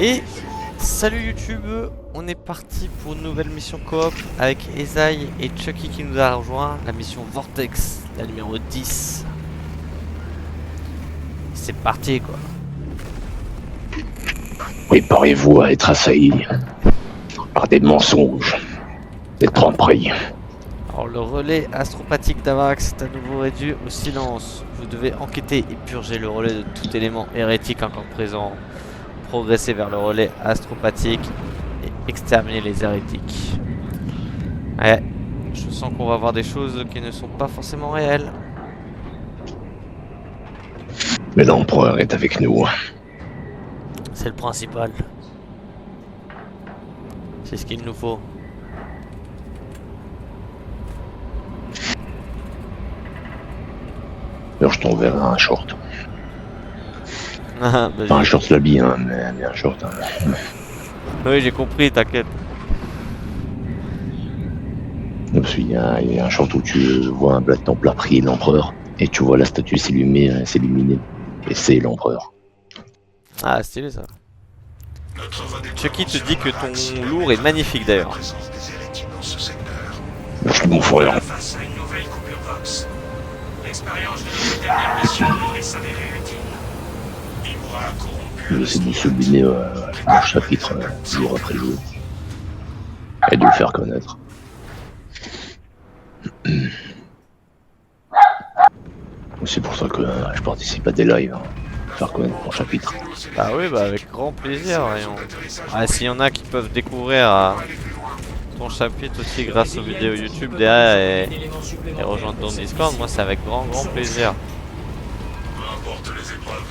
Et salut YouTube, on est parti pour une nouvelle mission coop avec Esaï et Chucky qui nous a rejoint, la mission Vortex, la numéro 10. C'est parti quoi. Préparez-vous à être assaillis par des mensonges, des tromperies. Alors le relais astropathique d'Avax est à nouveau réduit au silence. Vous devez enquêter et purger le relais de tout élément hérétique encore présent. Progresser vers le relais astropathique et exterminer les hérétiques. Ouais, je sens qu'on va voir des choses qui ne sont pas forcément réelles. Mais l'empereur est avec nous. C'est le principal. C'est ce qu'il nous faut. Alors je t'enverrai un short. Ah, Pas un short l'habit, hein, mais un short. Hein. Oui, j'ai compris, t'inquiète. Parce qu'il y a un short où tu vois un temple pris l'empereur et tu vois la statue s'illuminer. Et c'est l'empereur. Ah, stylé ça. Chucky te dit que ton lourd est magnifique d'ailleurs. Merci mon frère. J'essaie de sublimer mon chapitre jour après jour et de le faire connaître. C'est pour ça que je participe à des lives, faire connaître mon chapitre. Bah oui, bah avec grand plaisir. Ah, s'il y en a qui peuvent découvrir ton chapitre aussi grâce aux vidéos YouTube derrière et rejoindre ton Discord, moi c'est avec grand plaisir. Peu importe les épreuves,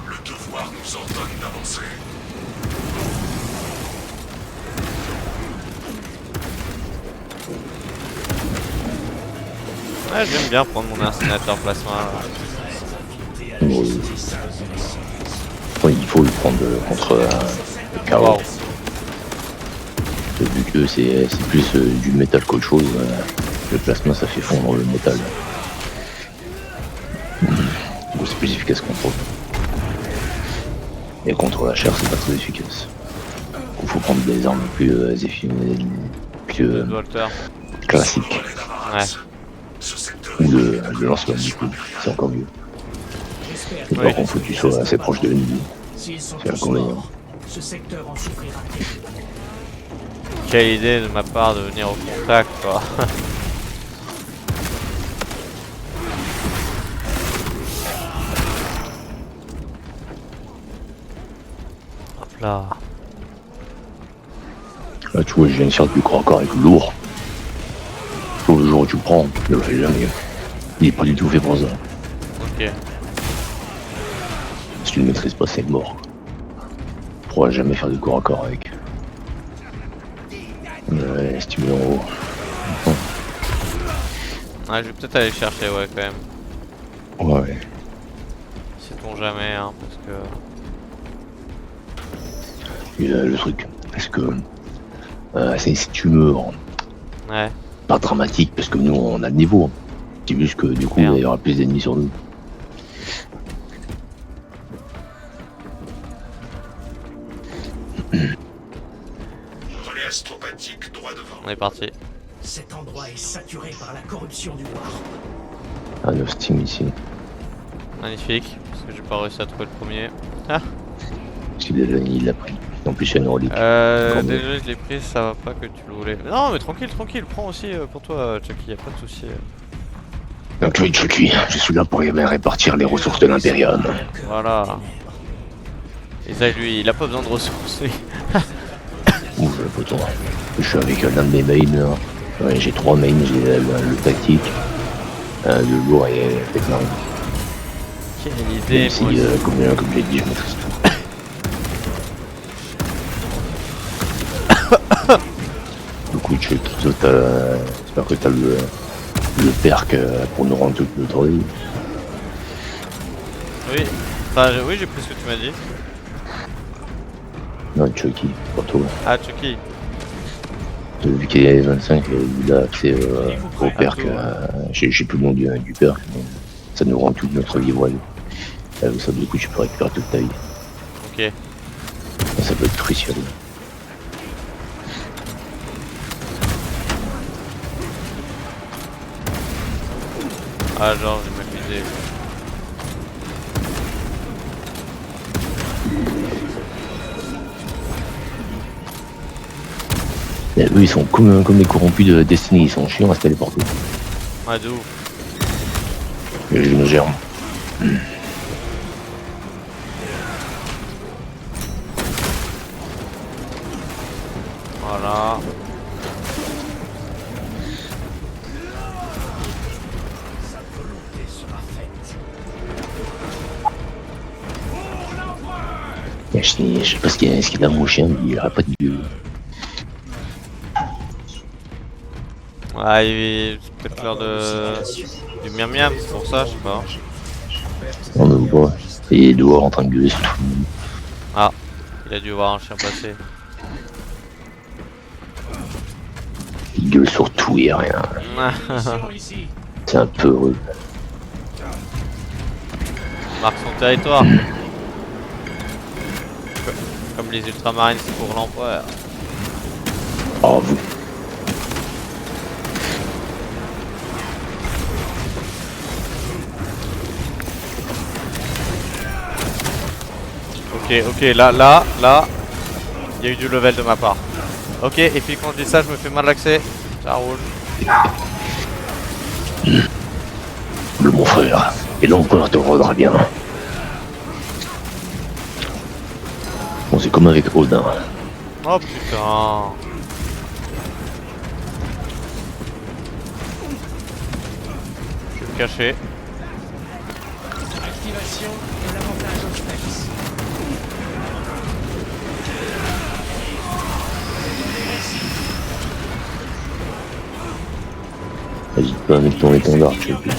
le devoir nous ordonne d'avancer. Ouais, j'aime bien prendre mon incinerateur plasma. Oui. Oui, il faut le prendre contre le chaos. Wow. Vu que c'est plus du métal qu'autre chose, le plasma ça fait fondre le métal. Donc c'est plus efficace contre eux. Et contre la chair c'est pas très efficace. Il faut prendre des armes plus classiques. Ouais. Ou le lance-flamme du coup, c'est encore mieux. Et par contre faut que tu sois assez proche de l'ennemi. C'est inconvénient. Ce secteur en souffrira. Quelle idée de ma part de venir au contact quoi. Hop là. Là tu vois j'ai une sorte du corps à corps avec le lourd. Sauf le jour où tu le prends, ne le fais jamais. Il est pas du tout fait pour ça. Ok. Si tu le maîtrises pas c'est mort. Tu pourras jamais faire du corps à corps avec. Ouais, stimulant en haut. Ouais, je vais peut-être aller chercher, ouais, quand même. Ouais. Sait-on jamais, hein, parce que... Et le truc, parce que si tu meurs, Ouais. pas dramatique, parce que nous on a le niveau. C'est juste que du coup il y aura plus d'ennemis sur nous. Relais astropathique droit devant. On est parti. Cet endroit est saturé par la corruption du War. Un 9 Steam ici. Magnifique, parce que j'ai pas réussi à trouver le premier. Ah. Si déjà il l'a pris. En plus il y a une relique. Déjà je l'ai pris, ça va pas que tu le voulais. Non mais tranquille, prends aussi pour toi Chucky, y'a pas de soucis. Donc oui Chucky, je suis là pour répartir les ressources de l'Imperium. Voilà. Et ça lui, il a pas besoin de ressources lui. Ouh, le poton. Je suis avec l'un de mes mains. Là. Ouais, j'ai 3 mains, j'ai le tactique, le lourd et le technologie. Quelle idée, Même si, moi aussi. comme j'ai dit, je maîtrise tout. Du coup, j'espère que t'as le perk pour nous rendre toute notre vie. Oui, enfin oui j'ai pris ce que tu m'as dit. Non, Chucky, pour toi. Ah Chucky. Vu qu'il est 25, il a accès au perk. J'ai plus le nom du perk, mais ça nous rend toute notre vie voile. Ça, du coup, tu peux récupérer toute ta vie. Ok. Ça peut être crucial. Ah genre j'ai m'amusé. Et eux ils sont comme les corrompus de Destiny, ils sont chiants à se téléporter. Ouais de ouf. Les géants. Voilà. Je sais pas ce qu'il a mon chien, mais il a pas de gueule. Ouais, c'est peut-être l'heure du miam miam, c'est pour ça, je sais pas. On ne voit pas. Et il doit en train de gueuler sur tout le monde. Ah, il a dû voir un chien passer. Il gueule sur tout et rien. C'est un peu rude. Marque son territoire. Comme les ultramarines c'est pour l'empereur. Oh vous. Ok, là, il y a eu du level de ma part. Ok, et puis quand je dis ça, je me fais mal l'accès. Ça roule. Le mon frère. Et l'empereur te rendra bien. Bon, c'est comme avec Odin. Oh putain. Je vais me cacher. Activation de l'avantage au spex. N'hésite pas à mettre ton étendard, tu sais plus.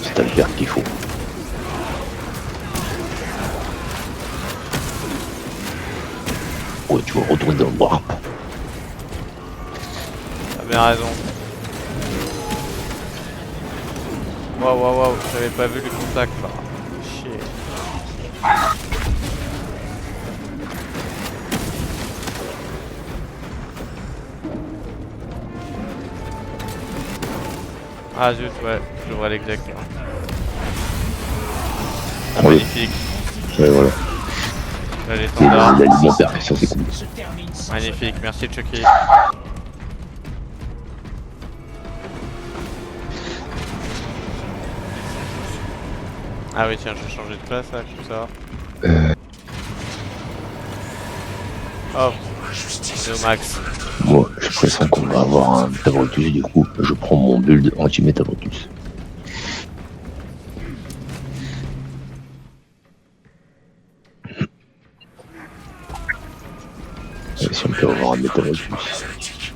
C'est à le faire qu'il faut. Ouais, tu vas retourner dans le warp. T'as bien raison. Waouh, j'avais pas vu le contact là. Chier. Ah zut, ouais, je devrais l'exact. Ah, Ouais. magnifique. Ouais, voilà. Là, Et l'étendard. l'alimentaire, ça c'est cool. Se termine sans Magnifique, merci Chucky. Ah oui tiens, je vais changer de classe là, comme ça. Hop, c'est au max. Moi, je pressens qu'on va avoir un Métabrotus, du coup, je prends mon build anti-Métabrotus. Et si on peut avoir un Métabrotus. Les hérétiques.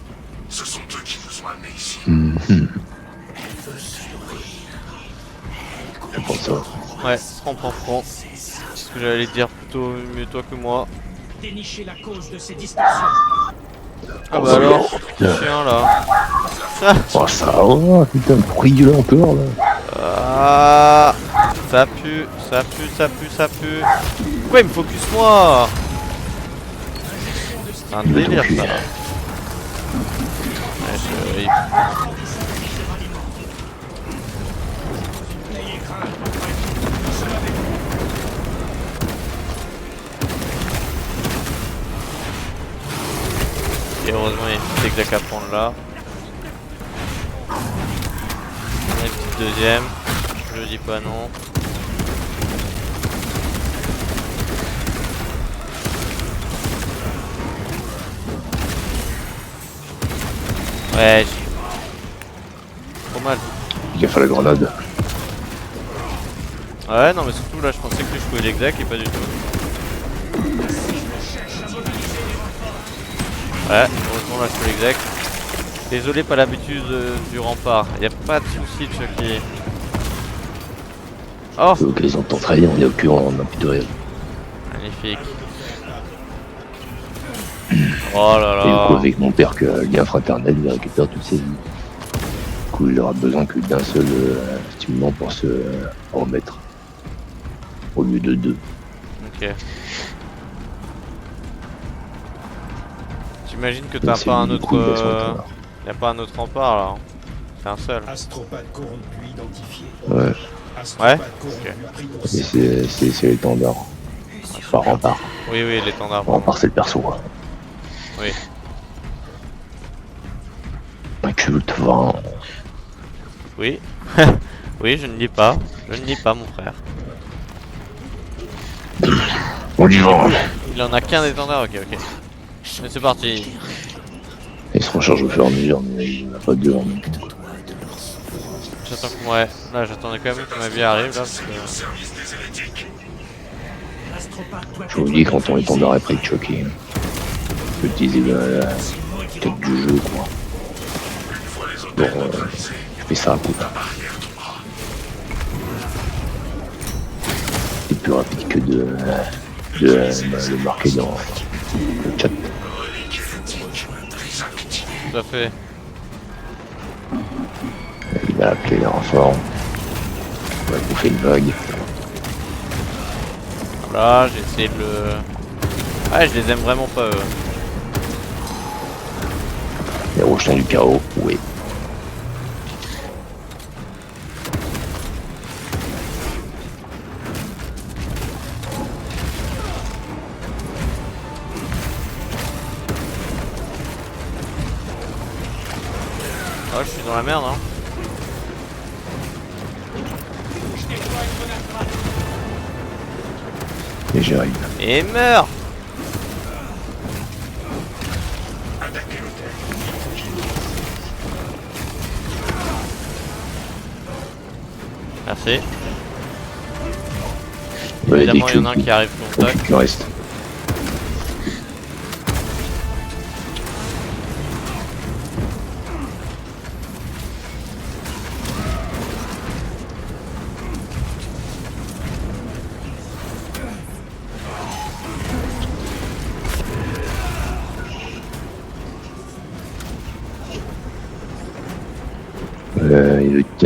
Ce sont eux qui nous ont amenés ici. Je pense ça. Ouais, prends. C'est ce que j'allais te dire plutôt mieux toi que moi. dénicher la cause de ces distorsions. Ah bah alors, chien là. Oh ça va, putain, pourquoi il gueule encore là? Ah, ça pue. Pourquoi il me focus moi? C'est un délire ça. Ouais, c'est horrible. Et heureusement il y a une petite exec à prendre là. Une petite deuxième. Je dis pas non. Ouais, trop mal. Il a fait la grenade. Ouais, non, mais surtout là, je pensais que je pouvais l'exac et pas du tout. Ouais, heureusement là, je peux l'exac. Désolé, pas l'habitude du rempart. Y'a pas de soucis, Chucky. Oh, C'est l'occasion de t'entraîner, on est au cul en impitoyable. magnifique. Oh là Et du coup, là. avec mon père, que lien fraternel, il récupère toutes ses vies. Du coup, il aura besoin que d'un seul stimulant pour se remettre. Au lieu de deux. Ok. T'imagines que t'as C'est pas un une autre... couille, là, sur le standard. y a pas un autre rempart là. C'est un seul. Astropathe corrompu identifié. Ouais, Astropathe corrompu pris pour et cible. c'est l'étendard. Pas rempart. Oui, oui, l'étendard. Rempart, c'est le perso. Quoi. Oui. Un culte, vraiment. Oui. Oui, je ne lis pas. Je ne lis pas, mon frère. On y va. Il en a qu'un étendard, ok, ok. Mais c'est parti. Il se recharge au fur et à mesure, mais il n'y en a pas deux en même temps. J'attends que... Ouais, là j'attendais quand même que ma vie arrive là. Parce que... Service des hérétiques. L'astropathe doit Je vous le dis, quand ton étendard est prêt de choquer, je peux utiliser la tête du jeu, quoi. Bon, je fais ça à coup. C'est plus rapide que de le marquer dans le chat. Tout à fait. Il va appeler les renforts. On va bouffer une vague. Voilà, j'ai essayé de le... Ouais, je les aime vraiment pas eux. Les rejetons du chaos, oui. Ah, je suis dans la merde hein. Et j'arrive. Et meurs. Merci. Ouais, Évidemment, des il y en a un cultes qui arrive pour tac. qui reste.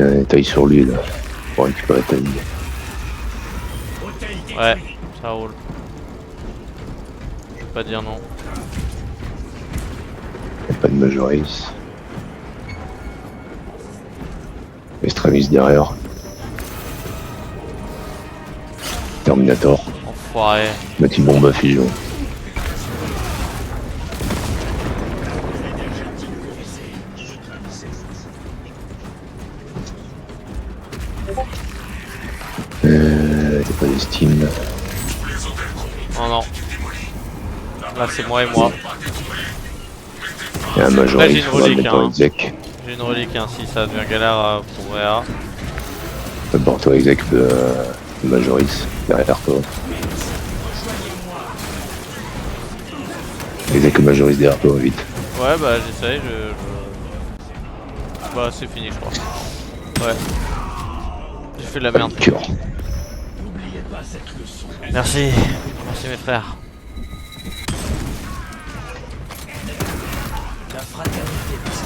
Il taille sur lui là pour récupérer ta vie. hôtel détruit. Ouais, ça roule. Je peux pas dire non. Y'a pas de Majoris. Extremis derrière. Terminator. Enfoiré. Mettre une bombe à fusion. Y'a pas de Steam. Non, non. Là, c'est moi et moi. Y'a un Là, Majoris, j'ai une on va le relique, mettre dans hein. l'exec. J'ai une relique, hein, si ça devient galère pour Réa. D'abord toi exec de Majoris, derrière toi. Exec Majoris derrière toi, vite. Ouais, bah j'essaye, Bah, c'est fini, je crois. Ouais. J'ai fait de la merde. Cure. N'oubliez pas cette leçon. Merci. Merci, mes frères. La fraternité de ce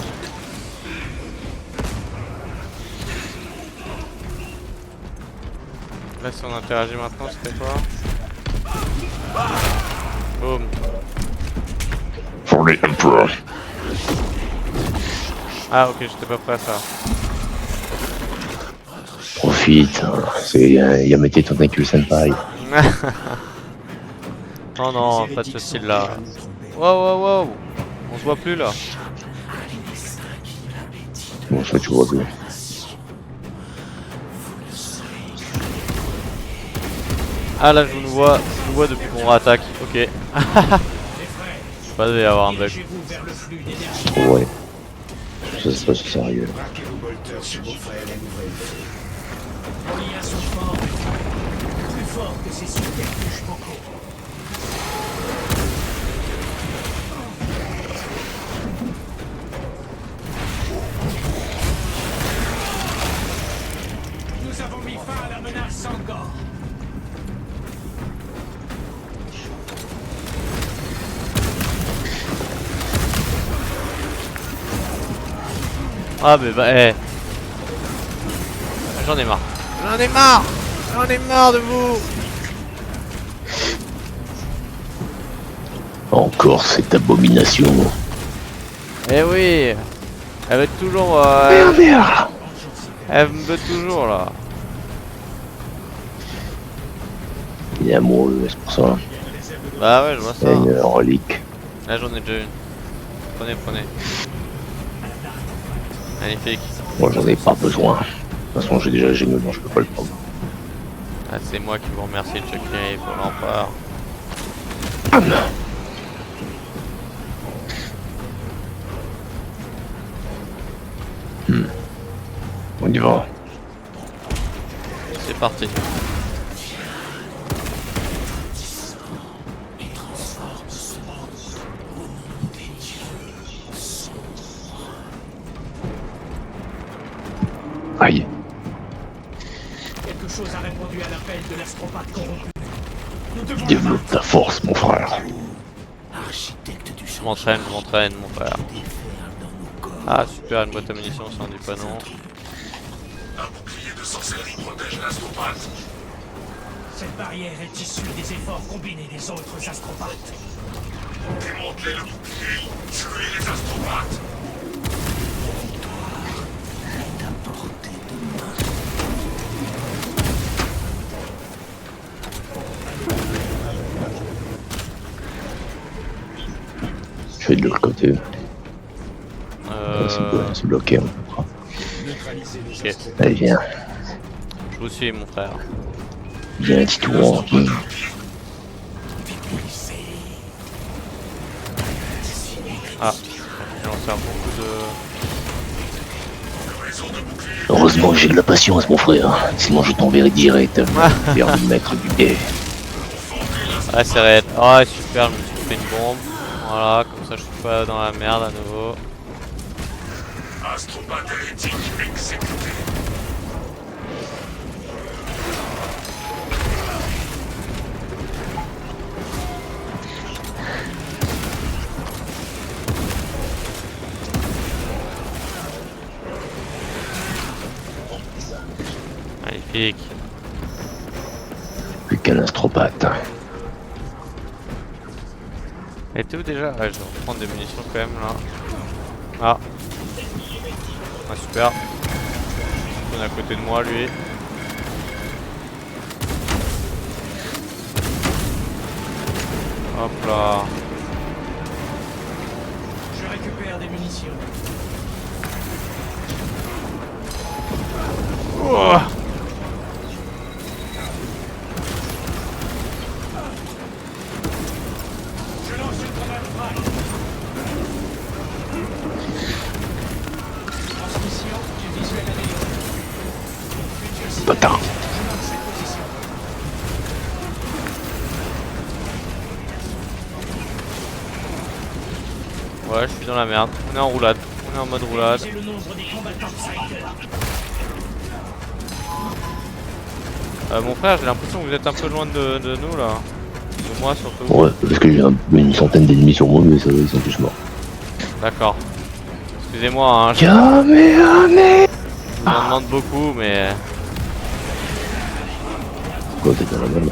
Là, si on interagit maintenant, c'était quoi? Boum. For the Emperor. Ah, ok, j'étais pas prêt à ça. Profite, hein. C'est Yamete Tentacle Senpai. Non, non, pas de ce style-là. Wow, wow, wow. On se voit plus là. Bon, ça tu vois tout. Ah, là, je vous vois depuis qu'on rattaque. Ok. Pas devait y avoir un bug. dirigez-vous vers le flux d'énergie. Ouais. Ça se passe sérieux. Braquez vos bolters sur vos frères et nouvelles feux. Vos liens sont forts. Plus forts que ces subterfuges vocaux. Nous avons mis fin à la menace Sangor. Ah, mais bah, eh. J'en ai marre. J'en ai marre. J'en ai marre de vous. Encore cette abomination. Eh oui. Elle veut toujours... Merde. Elle me veut toujours là. Il est amoureux, c'est pour ça. Bah ouais, je vois Il y a ça. une relique. Là j'en ai déjà une. Prenez, prenez. Magnifique. Moi j'en ai pas besoin. De toute façon j'ai déjà le génie, donc je peux pas le prendre. Ah, c'est moi qui vous remercie, Chucky, pour l'empereur. On y va. C'est parti. Aïe. Quelque chose a répondu à l'appel de l'astropathe corrompu. Nous devons le Développe vaincre. ta force, mon frère. Architecte du Je m'entraîne, mon frère. Ah super, une boîte à munitions, ça en dit pas non. Un bouclier de sorcellerie protège l'astropathe. Cette barrière est issue des efforts combinés des autres astropathes. Démantelez le bouclier, tuez les astropathes. Je vais de l'autre côté. Euh... C'est bloqué. Ok, Allez, viens. je vous suis mon frère. Viens, Titouan. Ah, j'ai lancé un beaucoup de... Heureusement que j'ai de la patience, mon frère. Sinon, je t'enverrai direct vers le maître du guet. Ah c'est réel. Ah super, je me suis fait une bombe. Voilà, comme ça je suis pas dans la merde à nouveau. Astropathe hérétique exécuté. Magnifique. Plus qu'un astropathe. Elle était où déjà? Ouais, je vais reprendre des munitions quand même là. Ah. Ah super. On est à côté de moi lui. Hop là. Je récupère des munitions. Oh. Je lance une grenade frag. Transmission, j'ai visuel amélioré. Futur cible. Bâtard. Je marque cette position. Ouais, je suis dans la merde. On est en roulade. On est en mode roulade. J'ai le nombre des combattants Psyker. Mon frère, j'ai l'impression que vous êtes un peu loin de nous là. De moi surtout. Ouais, parce que j'ai une centaine d'ennemis sur moi, mais ça, ils sont tous morts. D'accord. Excusez-moi, hein, je Kamehameha. vous en demande beaucoup, mais... Quoi, t'es dans la balle?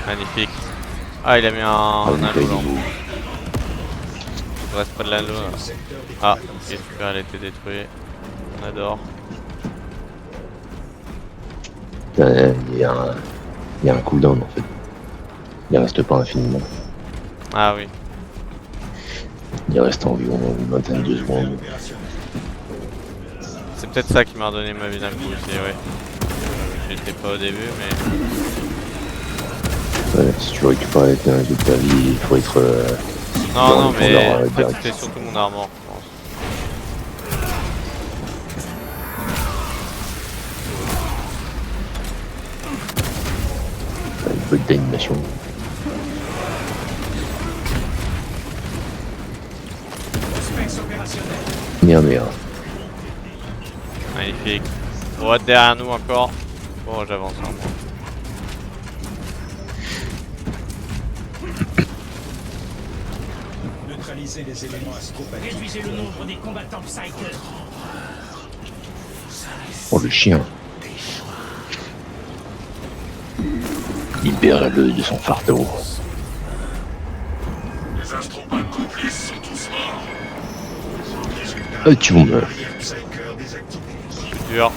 Magnifique. Ah, il a mis un il halo fait là. du- Je reste près de l'halo là. Ah, ok, super, elle a été détruite. On adore. Il y a un cooldown en fait. Il reste pas infiniment. Ah oui. Il reste environ une vingtaine de secondes. C'est peut-être ça qui m'a redonné ma vie d'un coup aussi, ouais. J'étais pas au début, mais... Ouais, si tu veux récupérer toute ta vie, il faut être... Non, Dans non, le mais fondeur, en fait, direct. c'était surtout mon armor, je pense. une peu d'animation. Specs opérationnel. Merde. Magnifique. On va être derrière nous encore. Bon, j'avance en moi. neutraliser les éléments astropathiques. Réduisez le nombre des combattants Psyker. Oh le chien. Libère-le de son fardeau. Les astropathes complices sont tous morts. Tu me. Psyker désactivé. Dur.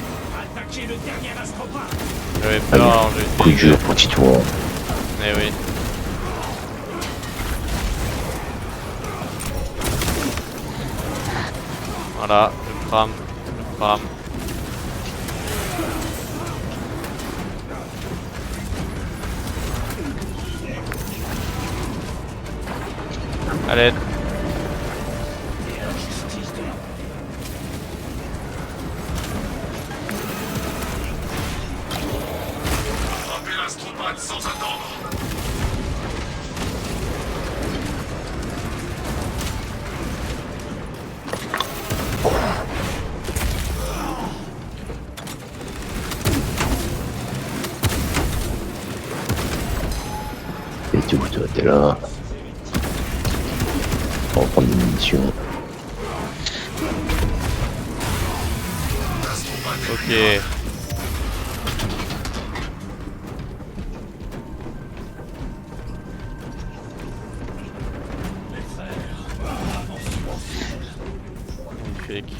Attaquez le dernier astropathe. J'avais peur, alors j'ai Coup utilisé. dur pour Titouan. Eh oui. Voilà, je crame. Allez. Frappez l'astropathe sans attendre. Et tout, toi, t'es là. On va prendre des munitions. Ok. Magnifique.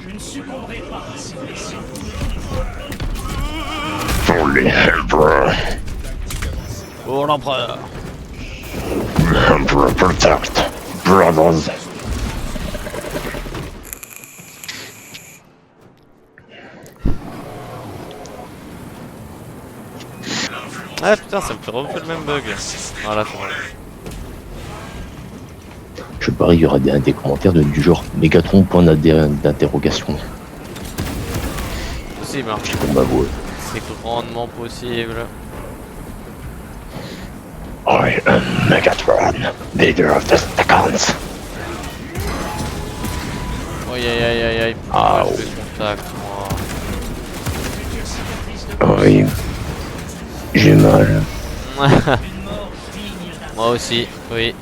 Je ne succomberai pas à ces blessures. Pour les Emperor. Oh l'empereur. Emperor protect. Brothers. Ah putain, ça me fait refaire le même bug. Voilà, c'est bon. Je parie qu'il y aura des commentaires du genre Mégatron point d'interrogation. Possible, hein. Pour m'avouer. C'est grandement possible. I am Megatron, leader of the Stacons. Aïe aïe aïe aïe aïe. Ah, Je fais contact, moi. Future cicatrice de Oui. J'ai mal. une mort digne d'un. Moi aussi, oui.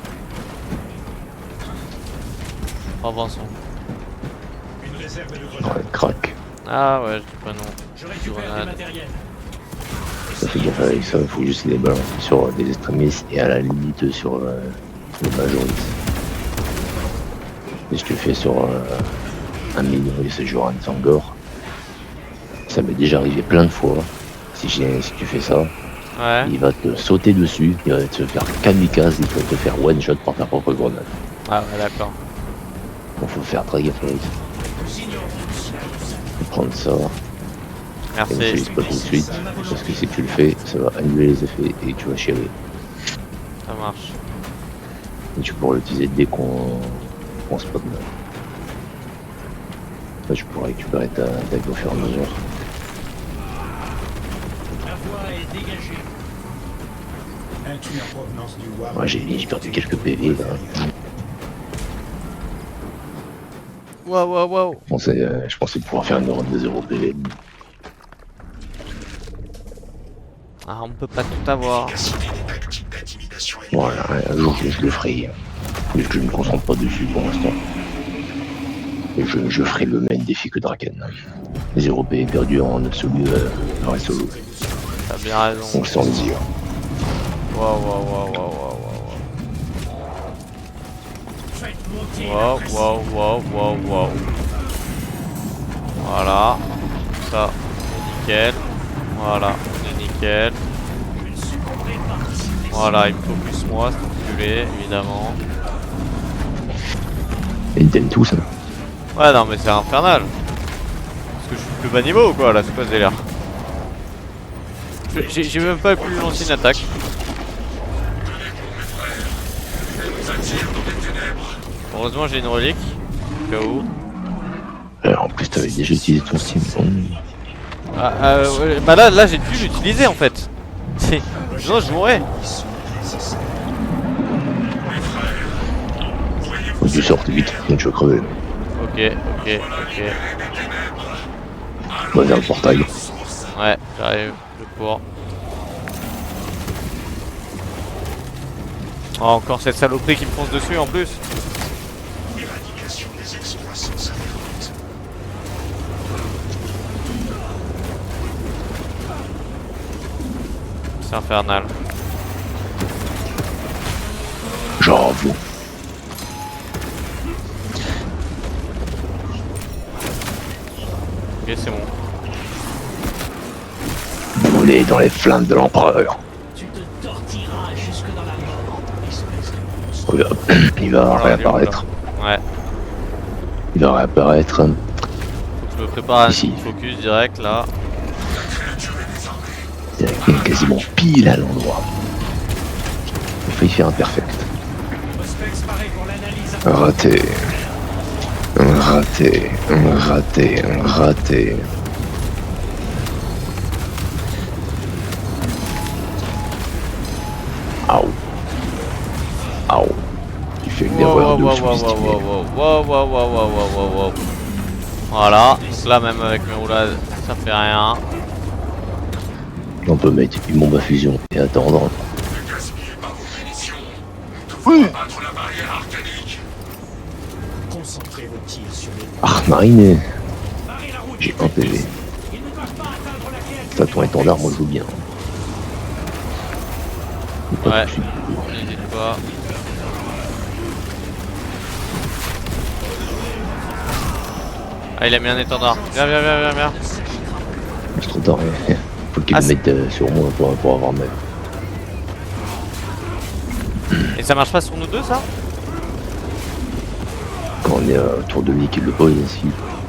Avançons. Une réserve de Ouais, grenades. crac. Ah ouais, je dis pas non. Je récupère des Grenade. matériels. Ça fait gaffe avec ça, il faut juste les balancer sur des extrémistes et à la limite sur les majorités. Et si tu fais sur un million et c'est genre un Zangor, ça m'est déjà arrivé plein de fois. Si tu fais ça, Ouais. il va te sauter dessus, il va te faire kamikaze, il va te faire one shot par ta propre grenade. Ah ouais, d'accord. Donc faut faire très gaffe avec ça. Faut prendre ça, et Merci. n'utilise pas tout de suite, parce que si tu le fais, ça va annuler les effets et tu vas chialer. Ça marche. Et tu pourras l'utiliser dès qu'on spot. Là, tu pourras récupérer ta vie au fur et à mesure. La voie est dégagée. Un tunnel en provenance du War. Moi j'ai perdu quelques PV là. Waouh waouh waouh. Je pensais pouvoir faire une run de 0 PV. Ah, on peut pas tout avoir. Efficacité des tactiques d'intimidation et Voilà, un jour je le ferai. Mais je ne me concentre pas dessus pour l'instant. Et je ferai le même défi que Draken. 0 PV perdu en absolu en solo. T'as bien raison. Donc sans le dire. Waouh waouh waouh waouh waouh Faites monter waouh. la Waouh waouh waouh waouh waouh. Voilà. Ça, c'est nickel. Voilà, c'est nickel. Je ne succomberai pas à ces blessures. Voilà, il me focus moi, c'est enculé, évidemment. Et ils t'aiment tous. Hein. Ouais, non, mais c'est infernal. Parce que je suis plus bas niveau ou quoi là, c'est quoi ce délire? J'ai même pas pu lancer une attaque. Heureusement, j'ai une relique. Au cas où. Alors, en plus t'avais déjà utilisé ton Steam. Ouais, bah là j'ai dû l'utiliser en fait. Sinon je mourrais. Faut que tu sortes vite, sinon tu vas crever. Ok. Va vers le portail. Ouais, j'arrive, je cours. Oh, encore cette saloperie qui me fonce dessus en plus. C'est infernal. J'avoue. Ok, c'est bon. Brûlé dans les flammes de l'empereur. Tu te tortilleras jusque dans la mort, espèce de monstre. Regarde, il va Voilà, réapparaître. Ouais. Il va réapparaître. Faut que je me prépare à un Ici. focus direct là. Il est quasiment pile à l'endroit. Il a failli faire un perfect. Prospex paraît pour l'analyse. Raté. Raté. Raté. Raté. Aouh. Aouh. Il fait une erreur de sophistiquée. Wow. Voilà, donc là même avec mes roulades, ça fait rien. On peut mettre une bombe à fusion et attendre. Ne gaspillez pas vos munitions. Nous devons abattre la barrière arcanique. Concentrez vos tirs sur les Ah, marine. Barrez la route. J'ai un PV. Ils ne doivent pas atteindre la créature. Ça, ton étendard, moi je joue bien. Pas Ouais. de soucis. N'hésite pas. Ah, il a mis un étendard. Viens. C'est trop tard. Faut qu'il Ah, le mette sur moi pour avoir même. Et ça marche pas sur nous deux ça? Quand on est autour de lui qu'il le pose ainsi.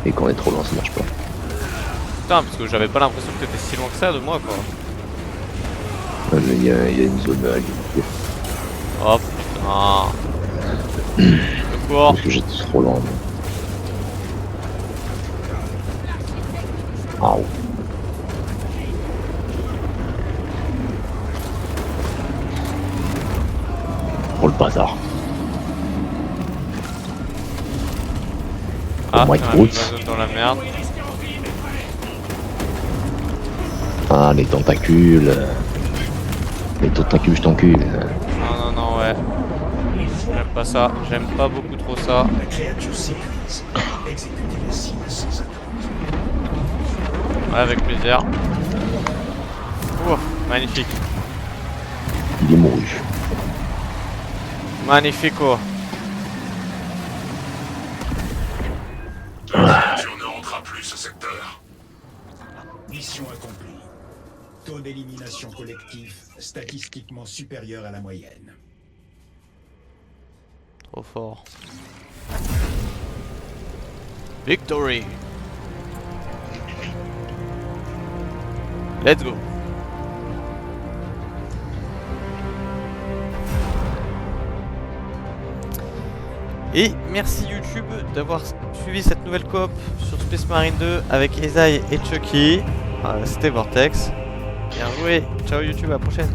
Et quand on est trop loin, ça marche pas. Putain, parce que j'avais pas l'impression que t'étais si loin que ça de moi quoi. Ouais, mais il y a une zone à limiter. Oh putain. Le cours. Parce que j'étais trop lent. Aouh. Oh le bazar. Ah, Mike on a mis Woods. ma zone dans la merde. Ah, les tentacules. Les tentacules, je t'encule. Non, ouais. J'aime pas ça. J'aime pas beaucoup trop ça. La créature s'épuise. Exécutez la cible sans attendre. Ouais, avec plaisir. Ouh, magnifique. Il est mouru. Magnifico. La créature ne rentrera plus ce secteur. Mission accomplie. Taux d'élimination collectif statistiquement supérieur à la moyenne. Trop fort. Victory. Let's go. Et merci YouTube d'avoir suivi cette nouvelle coop sur Space Marine 2 avec Ezai et Chucky. C'était Vortex. Bien joué. Ciao YouTube, à la prochaine.